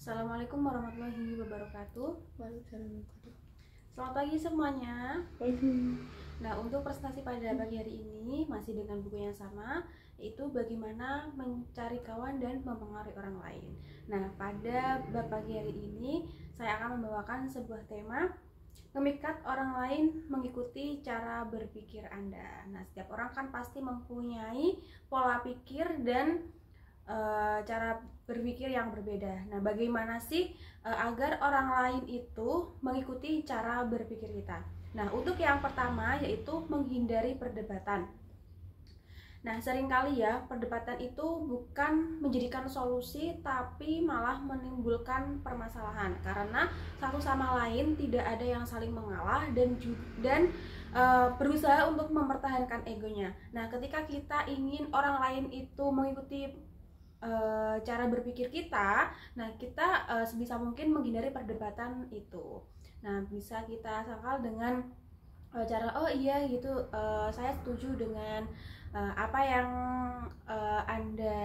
Assalamualaikum warahmatullahi wabarakatuh. Waalaikumsalam. Selamat pagi semuanya. Pagi. Nah, untuk presentasi pada pagi hari ini masih dengan buku yang sama, yaitu bagaimana mencari kawan dan mempengaruhi orang lain. Nah, pada bab pagi hari ini saya akan membawakan sebuah tema, memikat orang lain mengikuti cara berpikir Anda. Nah, setiap orang kan pasti mempunyai pola pikir dan cara berpikir yang berbeda. Nah, bagaimana sih agar orang lain itu mengikuti cara berpikir kita? Nah, untuk yang pertama yaitu menghindari perdebatan. Nah, seringkali ya perdebatan itu bukan menjadikan solusi tapi malah menimbulkan permasalahan karena satu sama lain tidak ada yang saling mengalah dan berusaha untuk mempertahankan egonya. Nah, ketika kita ingin orang lain itu mengikuti cara berpikir kita, nah kita sebisa mungkin menghindari perdebatan itu. Nah, bisa kita sangkal dengan cara oh iya gitu, saya setuju dengan apa yang Anda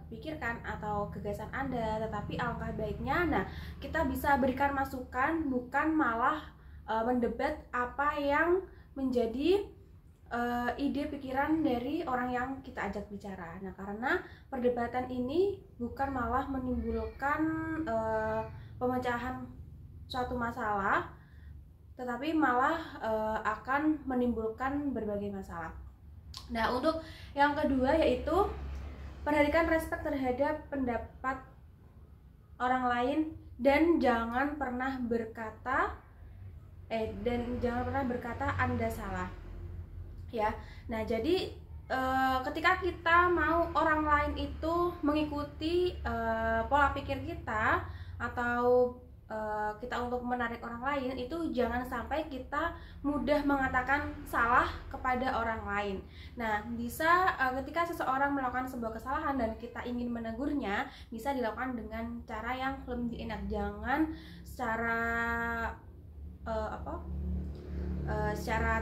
pikirkan atau gagasan Anda, tetapi alangkah baiknya, nah kita bisa berikan masukan bukan malah mendebat apa yang menjadi ide pikiran dari orang yang kita ajak bicara. Nah, karena perdebatan ini bukan malah menimbulkan pemecahan suatu masalah, tetapi malah akan menimbulkan berbagai masalah. Nah, untuk yang kedua yaitu perhatikan respek terhadap pendapat orang lain dan jangan pernah berkata Anda salah. Ya. Nah, jadi ketika kita mau orang lain itu mengikuti pola pikir kita atau kita untuk menarik orang lain, itu jangan sampai kita mudah mengatakan salah kepada orang lain. Nah, bisa ketika seseorang melakukan sebuah kesalahan dan kita ingin menegurnya, bisa dilakukan dengan cara yang lebih enak. Jangan secara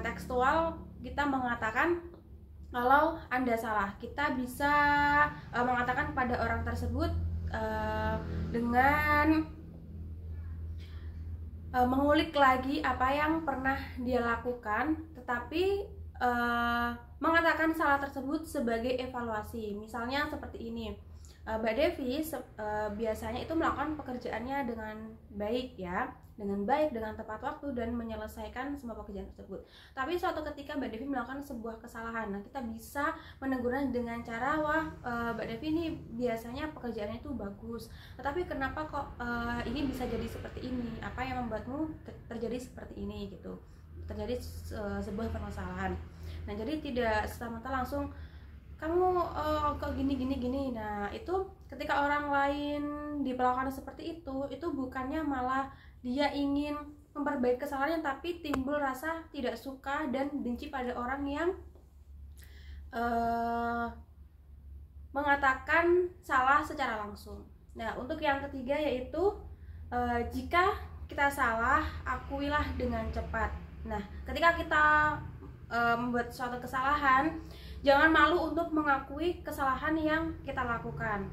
tekstual kita mengatakan kalau Anda salah. Kita bisa mengatakan pada orang tersebut dengan mengulik lagi apa yang pernah dia lakukan, tetapi mengatakan salah tersebut sebagai evaluasi. Misalnya seperti ini, Mbak Devi biasanya itu melakukan pekerjaannya dengan baik ya, dengan tepat waktu dan menyelesaikan semua pekerjaan tersebut. Tapi suatu ketika Mbak Devi melakukan sebuah kesalahan, nah kita bisa menegurnya dengan cara, wah Mbak Devi ini biasanya pekerjaannya itu bagus, tetapi kenapa kok ini bisa jadi seperti ini? Apa yang membuatmu terjadi seperti ini gitu? Terjadi sebuah permasalahan. Nah, jadi tidak serta-merta langsung kamu kok gini. Nah, itu ketika orang lain diperlakukan seperti itu bukannya malah dia ingin memperbaiki kesalahannya, tapi timbul rasa tidak suka dan benci pada orang yang mengatakan salah secara langsung. Nah, untuk yang ketiga yaitu jika kita salah, akuilah dengan cepat. Nah, ketika kita membuat suatu kesalahan, jangan malu untuk mengakui kesalahan yang kita lakukan.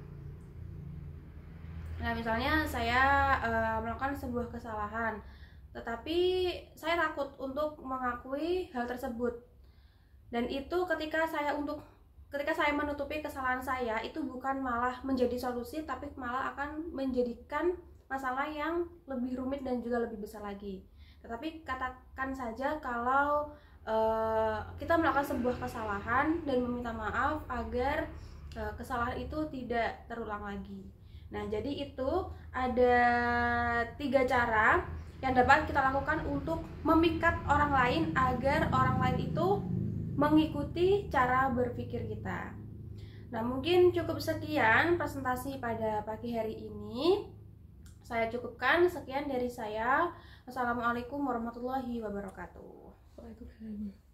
Nah, misalnya saya melakukan sebuah kesalahan, tetapi saya takut untuk mengakui hal tersebut. Dan itu ketika saya menutupi kesalahan saya, itu bukan malah menjadi solusi, tapi malah akan menjadikan masalah yang lebih rumit dan juga lebih besar lagi. Tetapi katakan saja kalau kita melakukan sebuah kesalahan dan meminta maaf agar kesalahan itu tidak terulang lagi. Nah, jadi itu ada 3 cara yang dapat kita lakukan untuk memikat orang lain agar orang lain itu mengikuti cara berpikir kita. Nah, mungkin cukup sekian presentasi pada pagi hari ini. Saya cukupkan, sekian dari saya. Wassalamualaikum warahmatullahi wabarakatuh. Waalaikumsalam.